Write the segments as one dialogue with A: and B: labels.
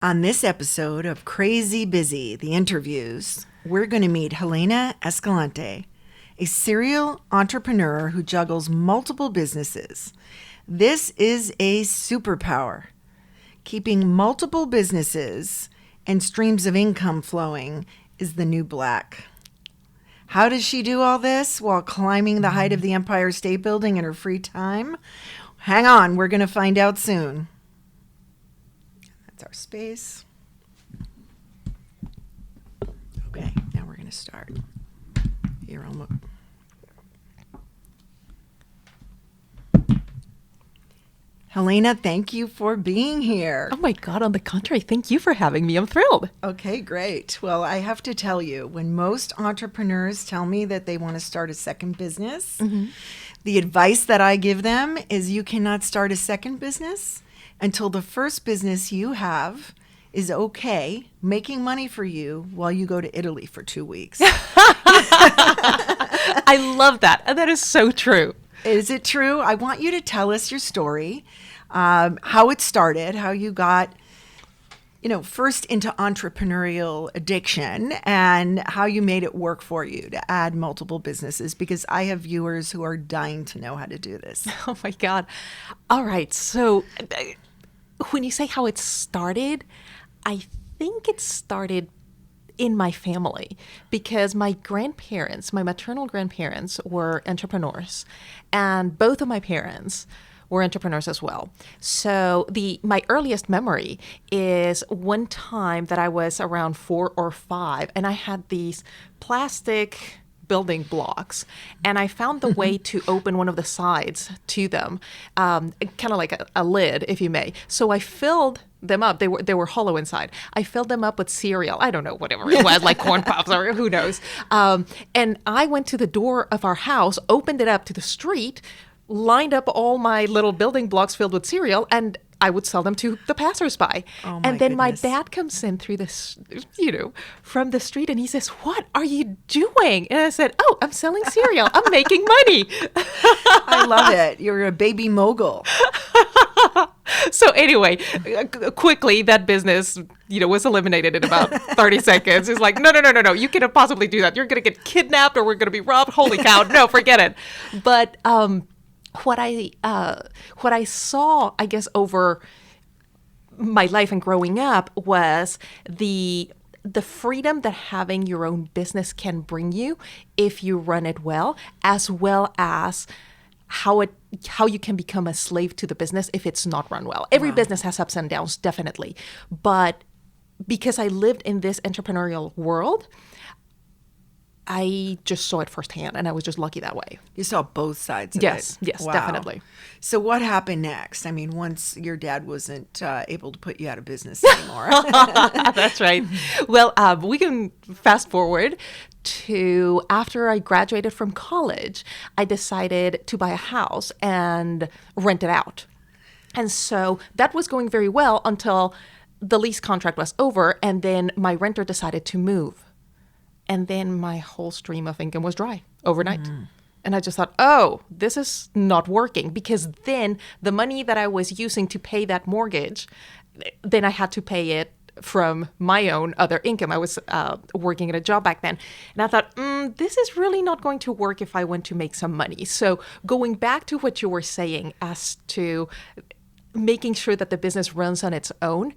A: On this episode of Crazy Busy, the interviews, we're going to meet Helena Escalante, a serial entrepreneur who juggles multiple businesses. This is a superpower. Keeping multiple businesses and streams of income flowing is the new black. How does she do all this while climbing the height of the Empire State Building in her free time? Hang on, we're going to find out soon. That's our space. Okay, now we're going to start. Here, I'll look. Helena, thank you for being here.
B: Oh my God, on the contrary, thank you for having me. I'm thrilled.
A: Okay, great. Well, I have to tell you, when most entrepreneurs tell me that they want to start a second business, the advice that I give them is you cannot start a second business until the first business you have is okay, making money for you while you go to Italy for 2 weeks.
B: I love that. And that is so true.
A: Is it true? I want you to tell us your story, how it started, how you got, first into entrepreneurial addiction and how you made it work for you to add multiple businesses, because I have viewers who are dying to know how to do this.
B: Oh my God. All right. So when you say how it started, I think it started in my family because my grandparents, my maternal grandparents, were entrepreneurs, and both of my parents were entrepreneurs as well. So my earliest memory is one time that I was around 4 or 5, and I had these plastic building blocks, and I found the way to open one of the sides to them, kind of like a lid, if you may. So I filled them up. They were hollow inside. I filled them up with cereal. I don't know, whatever it was, like corn pops or who knows. And I went to the door of our house, opened it up to the street, lined up all my little building blocks filled with cereal, and I would sell them to the passersby.
A: Oh,
B: and then my
A: goodness.
B: dad comes in through this, from the street, and he says, "What are you doing?" And I said, "Oh, I'm selling cereal. I'm making money."
A: I love it. You're a baby mogul.
B: So anyway, quickly that business, was eliminated in about 30 seconds. It's like, no, you cannot possibly do that. You're going to get kidnapped or we're going to be robbed. Holy cow. No, forget it. But what I saw, I guess, over my life and growing up was the freedom that having your own business can bring you if you run it well as how you can become a slave to the business if it's not run well. Every business has ups and downs, definitely. But because I lived in this entrepreneurial world, I just saw it firsthand, and I was just lucky that way.
A: You saw both sides of
B: Yes,
A: it.
B: yes,
A: Wow.
B: definitely.
A: So what happened next? I mean, once your dad wasn't able to put you out of business anymore.
B: That's right. Well, we can fast forward to after I graduated from college, I decided to buy a house and rent it out. And so that was going very well until the lease contract was over, and then my renter decided to move. And then my whole stream of income was dry overnight. And I just thought, oh, this is not working, because then the money that I was using to pay that mortgage, then I had to pay it from my own other income. I was working at a job back then. And I thought, this is really not going to work if I want to make some money. So going back to what you were saying as to making sure that the business runs on its own,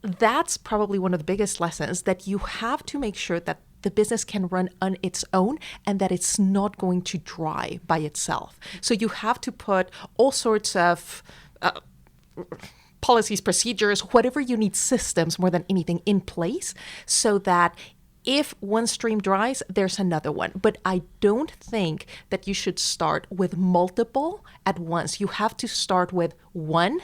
B: that's probably one of the biggest lessons, that you have to make sure that the business can run on its own and that it's not going to dry by itself. So you have to put all sorts of policies, procedures, whatever you need, systems more than anything in place, so that if one stream dries, there's another one. But I don't think that you should start with multiple at once. You have to start with one,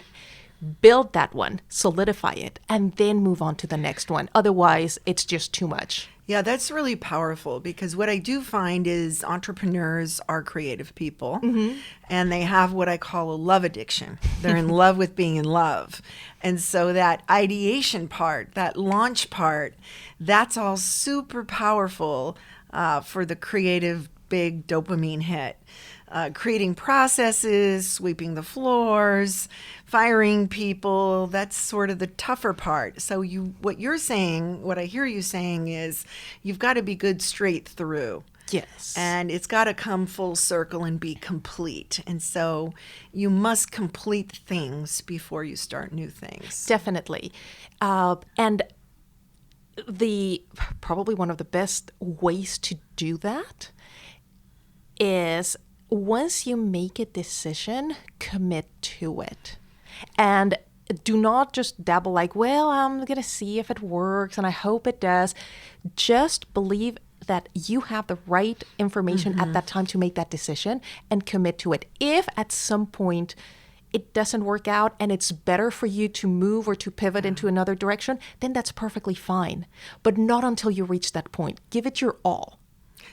B: build that one, solidify it, and then move on to the next one. Otherwise, it's just too much.
A: Yeah, that's really powerful, because what I do find is entrepreneurs are creative people, and they have what I call a love addiction. They're in love with being in love. And so that ideation part, that launch part, that's all super powerful for the creative big dopamine hit. creating processes, sweeping the floors, firing people. That's sort of the tougher part. So what you're saying, what I hear you saying is you've got to be good straight through.
B: Yes.
A: And it's got to come full circle and be complete. And so you must complete things before you start new things.
B: Definitely. And probably one of the best ways to do that is once you make a decision, commit to it. And do not just dabble like, well, I'm going to see if it works and I hope it does. Just believe that you have the right information at that time to make that decision and commit to it. If at some point it doesn't work out and it's better for you to move or to pivot into another direction, then that's perfectly fine. But not until you reach that point. Give it your all.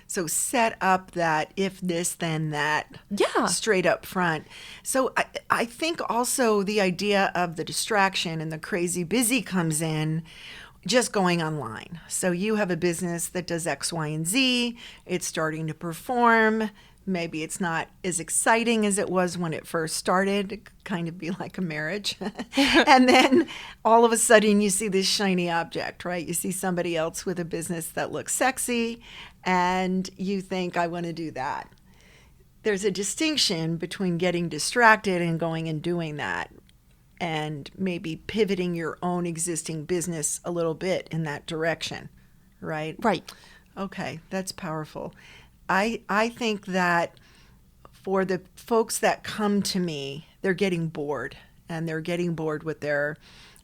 A: So set up that if this, then that.
B: Yeah.
A: Straight up front. So I think also the idea of the distraction and the crazy busy comes in just going online. So you have a business that does X, Y, and Z. It's starting to perform. Maybe it's not as exciting as it was when it first started. It could kind of be like a marriage. And then all of a sudden you see this shiny object, right? You see somebody else with a business that looks sexy and you think, I want to do that. There's a distinction between getting distracted and going and doing that and maybe pivoting your own existing business a little bit in that direction, right?
B: Right.
A: Okay, that's powerful. I think that for the folks that come to me, they're getting bored and they're getting bored with their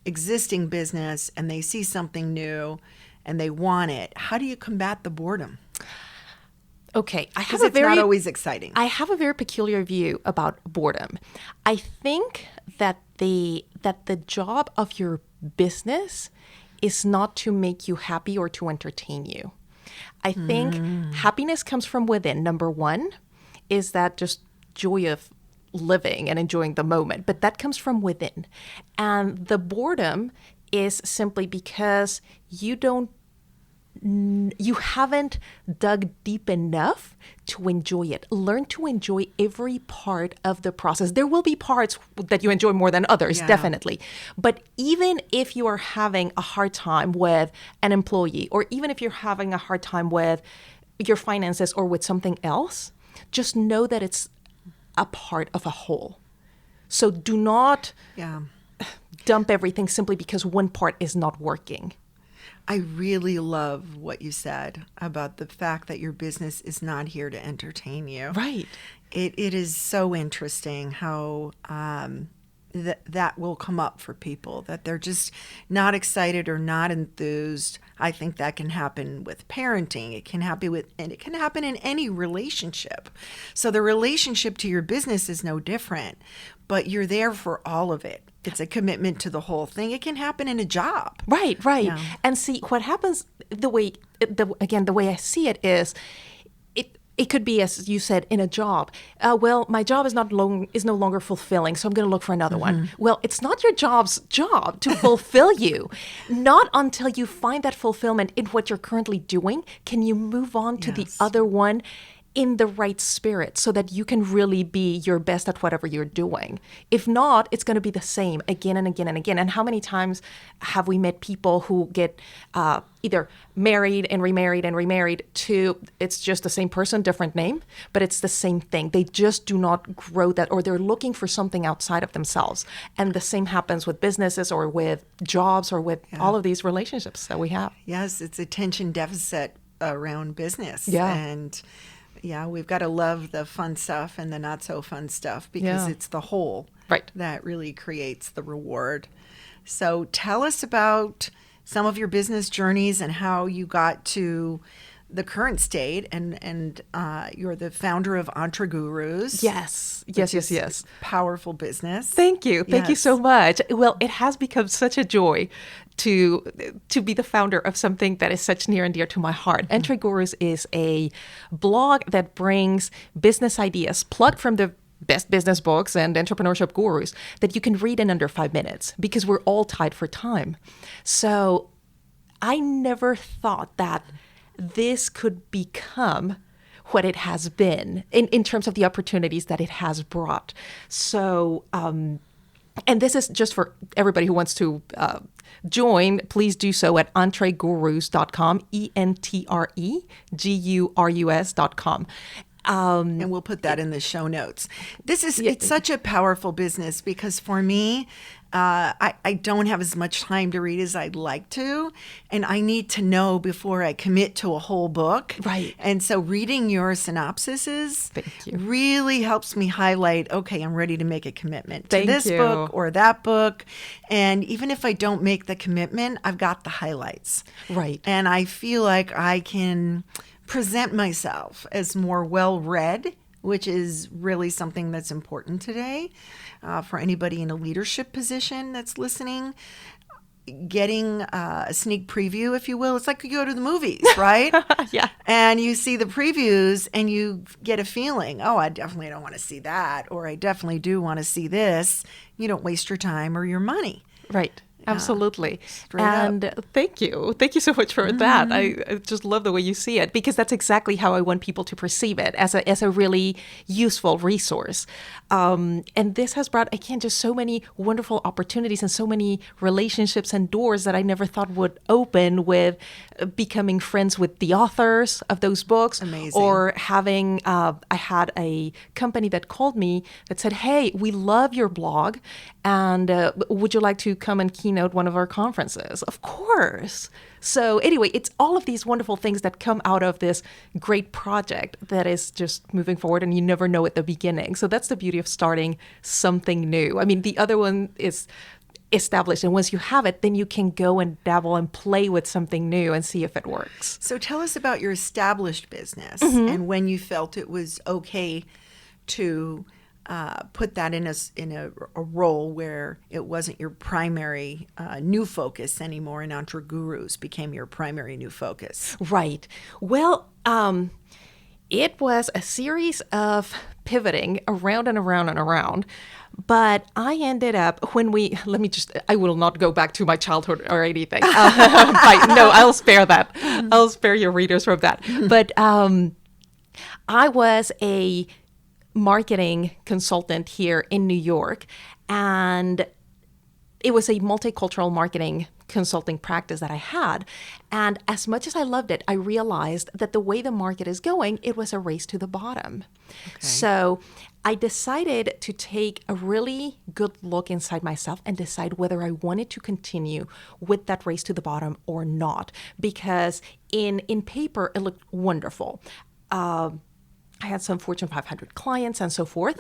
A: existing business and they see something new and they want it. How do you combat the boredom?
B: Okay,
A: Because it's not always exciting.
B: I have a very peculiar view about boredom. I think that the job of your business is not to make you happy or to entertain you. I think happiness comes from within. Number one is that just joy of living and enjoying the moment, but that comes from within. And the boredom is simply because you haven't dug deep enough to enjoy it. Learn to enjoy every part of the process. There will be parts that you enjoy more than others, definitely. But even if you are having a hard time with an employee, or even if you're having a hard time with your finances or with something else, just know that it's a part of a whole. So do not dump everything simply because one part is not working.
A: I really love what you said about the fact that your business is not here to entertain you.
B: Right.
A: It is so interesting how that will come up for people, that they're just not excited or not enthused. I think that can happen with parenting. It can happen in any relationship. So the relationship to your business is no different, but you're there for all of it. It's a commitment to the whole thing. It can happen in a job.
B: Right.
A: Yeah.
B: And see, what happens, the way I see it is, it could be, as you said, in a job. Well, my job is no longer fulfilling, so I'm going to look for another one. Well, it's not your job's job to fulfill you. Not until you find that fulfillment in what you're currently doing can you move on to the other one in the right spirit so that you can really be your best at whatever you're doing. If not, it's going to be the same again and again and again. And how many times have we met people who get either married and remarried to, it's just the same person, different name, but it's the same thing. They just do not grow that, or they're looking for something outside of themselves. And the same happens with businesses or with jobs or with all of these relationships that we have.
A: Yes, it's attention deficit around business.
B: Yeah.
A: And we've got to love the fun stuff and the not so fun stuff because it's the whole that really creates the reward. So tell us about some of your business journeys and how you got to the current state, and you're the founder of Entre Gurus.
B: Yes.
A: Powerful business.
B: Thank you so much. Well, it has become such a joy to be the founder of something that is such near and dear to my heart. Entre Gurus is a blog that brings business ideas plucked from the best business books and entrepreneurship gurus that you can read in under 5 minutes because we're all tied for time. So I never thought that this could become what it has been in terms of the opportunities that it has brought. So, and this is just for everybody who wants to join. Please do so at entregurus.com, ENTREGURUS.com.
A: And we'll put that in the show notes. It's such a powerful business because for me, I don't have as much time to read as I'd like to, and I need to know before I commit to a whole book.
B: Right.
A: And so reading your synopsises
B: Thank you.
A: really helps me highlight, okay, I'm ready to make a commitment to
B: Thank
A: this
B: you.
A: book or that book. And even if I don't make the commitment, I've got the highlights.
B: Right.
A: And I feel like I can present myself as more well-read, which is really something that's important today for anybody in a leadership position that's listening. Getting a sneak preview, if you will. It's like you go to the movies, right?
B: Yeah.
A: And you see the previews and you get a feeling, oh, I definitely don't want to see that, or I definitely do want to see this. You don't waste your time or your money.
B: Right. Absolutely.
A: Straight
B: and
A: up.
B: Thank you. Thank you so much for that. I just love the way you see it, because that's exactly how I want people to perceive it, as a really useful resource. And this has brought, again, just so many wonderful opportunities and so many relationships and doors that I never thought would open, with becoming friends with the authors of those books.
A: Amazing.
B: Or having, I had a company that called me that said, hey, we love your blog, and would you like to come and keynote one of our conferences? Of course. So anyway, it's all of these wonderful things that come out of this great project that is just moving forward, and you never know at the beginning. So that's the beauty of starting something new. I mean, the other one is established, and once you have it, then you can go and dabble and play with something new and see if it works.
A: So tell us about your established business and when you felt it was okay to put that in a role where it wasn't your primary new focus anymore, and Entre Gurus became your primary new focus.
B: Right. Well, it was a series of pivoting around and around and around. But I ended up, I will not go back to my childhood or anything. No, I'll spare that. I'll spare your readers from that. But I was a marketing consultant here in New York, and it was a multicultural marketing consulting practice that I had. And as much as I loved it, I realized that the way the market is going, it was a race to the bottom. Okay. So I decided to take a really good look inside myself and decide whether I wanted to continue with that race to the bottom or not. Because in paper, it looked wonderful. I had some Fortune 500 clients and so forth.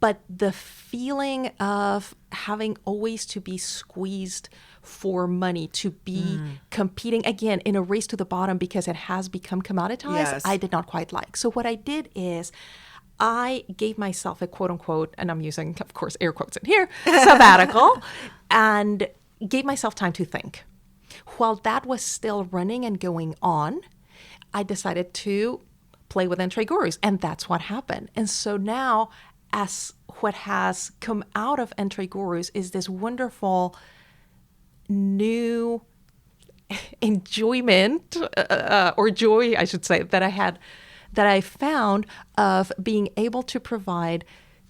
B: But the feeling of having always to be squeezed for money, to be competing, again, in a race to the bottom because it has become commoditized, yes, I did not quite like. So what I did is I gave myself a quote unquote, and I'm using, of course, air quotes in here, sabbatical, and gave myself time to think. While that was still running and going on, I decided to play with Entre Gurus, and that's what happened. And so now, as what has come out of Entre Gurus is this wonderful new enjoyment, or joy, I should say, that I found of being able to provide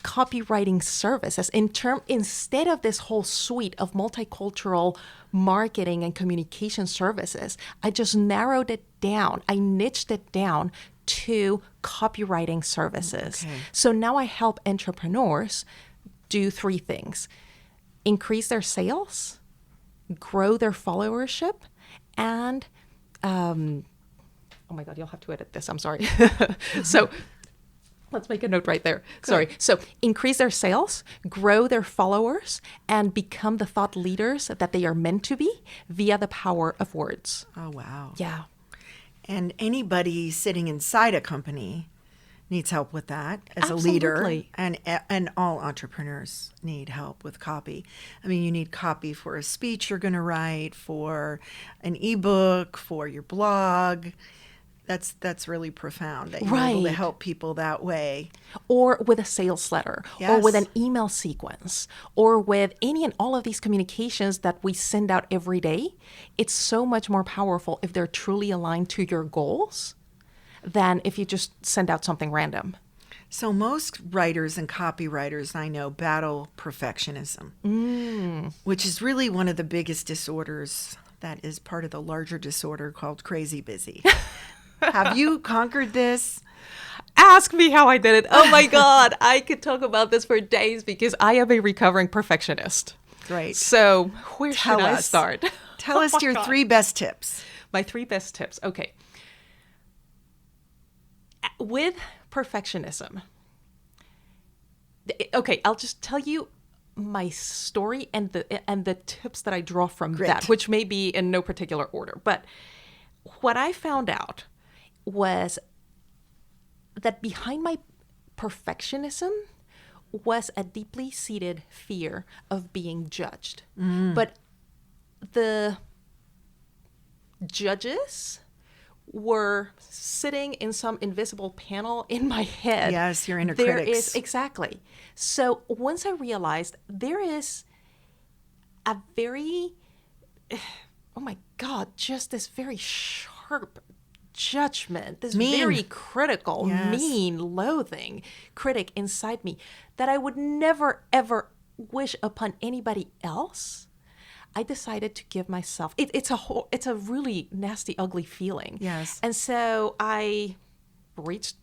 B: copywriting services instead of this whole suite of multicultural marketing and communication services. I just narrowed it down. I niched it down to copywriting services. Okay. So now I help entrepreneurs do three things: increase their sales, grow their followership, and oh my God, you'll have to edit this. I'm sorry. So let's make a note right there. Good. Sorry. So increase their sales, grow their followers, and become the thought leaders that they are meant to be via the power of words.
A: Oh, wow.
B: Yeah.
A: And anybody sitting inside a company needs help with that as
B: Absolutely.
A: A leader. And all entrepreneurs need help with copy. I mean, you need copy for a speech you're going to write, for an ebook, for your blog. That's really profound that you're able to help people that way.
B: Or with a sales letter, yes, or with an email sequence, or with any and all of these communications that we send out every day. It's so much more powerful if they're truly aligned to your goals than if you just send out something random.
A: So most writers and copywriters I know battle perfectionism, which is really one of the biggest disorders that is part of the larger disorder called crazy busy. Have you conquered this?
B: Ask me how I did it. Oh my God, I could talk about this for days because I am a recovering perfectionist.
A: Great.
B: So where should I
A: us.
B: start?
A: Tell us your 3 best tips.
B: My 3 best tips. Okay. With perfectionism. Okay, I'll just tell you my story and the tips that I draw from that, which may be in no particular order. But what I found out was that behind my perfectionism was a deeply seated fear of being judged. But the judges were sitting in some invisible panel in my head.
A: Yes, your inner
B: There
A: critics.
B: is, exactly. So once I realized there is a very, oh my God, just this very sharp judgment, this very critical, mean, loathing critic inside me that I would never, ever wish upon anybody else, I decided to give myself, it's a really nasty, ugly feeling.
A: Yes.
B: And so I reached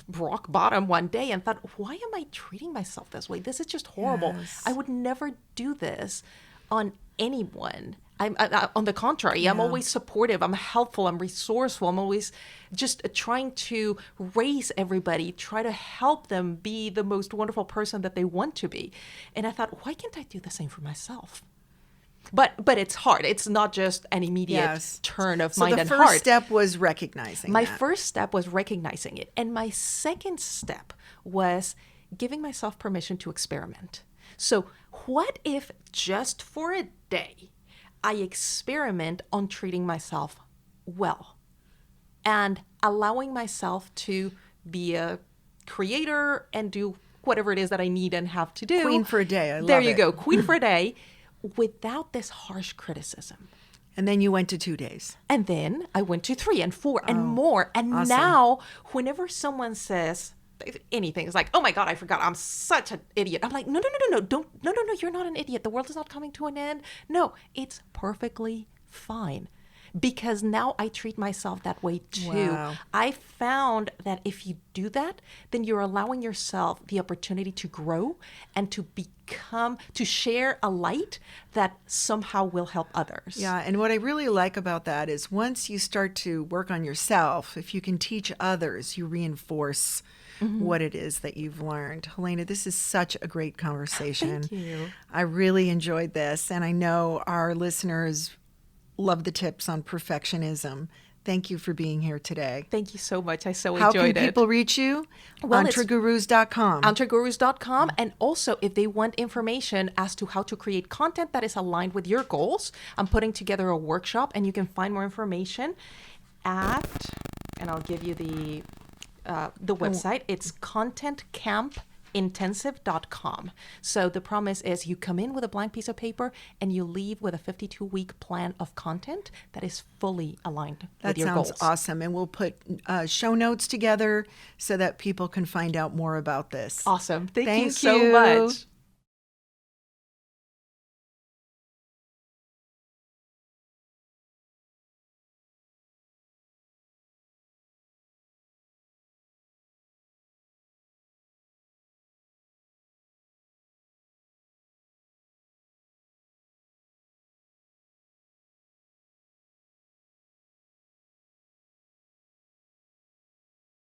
B: rock bottom one day and thought, why am I treating myself this way? This is just horrible.
A: Yes.
B: I would never do this on anyone. I'm on the contrary, I'm always supportive, I'm helpful, I'm resourceful, I'm always just trying to raise everybody, try to help them be the most wonderful person that they want to be. And I thought, why can't I do the same for myself? But it's hard. It's not just an immediate turn of mind and heart.
A: So the first step was recognizing
B: My
A: that.
B: first step was recognizing it. And my second step was giving myself permission to experiment. So what if just for a day, I experiment on treating myself well and allowing myself to be a creator and do whatever it is that I need and have to do.
A: Queen for a day. I love it.
B: There you go. Queen for a day without this harsh criticism.
A: And then you went to 2 days.
B: And then I went to 3 and 4 and more. And
A: awesome.
B: now whenever someone says anything, it's like, oh my God, I forgot. I'm such an idiot. I'm like, no, you're not an idiot. The world is not coming to an end. No, it's perfectly fine. Because now I treat myself that way too.
A: Wow.
B: I found that if you do that, then you're allowing yourself the opportunity to grow and to share a light that somehow will help others.
A: Yeah, and what I really like about that is once you start to work on yourself, if you can teach others, you reinforce what it is that you've learned. Helena, this is such a great conversation.
B: Thank you.
A: I really enjoyed this, and I know our listeners love the tips on perfectionism. Thank you for being here today.
B: Thank you so much. I so
A: How
B: enjoyed it.
A: can people reach you?
B: Well,
A: Entregurus.com.
B: Entregurus.com. And also, if they want information as to how to create content that is aligned with your goals, I'm putting together a workshop, and you can find more information and I'll give you the website. It's contentcampintensive.com. So the promise is you come in with a blank piece of paper and you leave with a 52-week plan of content that is fully aligned with your goals.
A: That sounds awesome. And we'll put show notes together so that people can find out more about this.
B: Awesome. Thank you so much.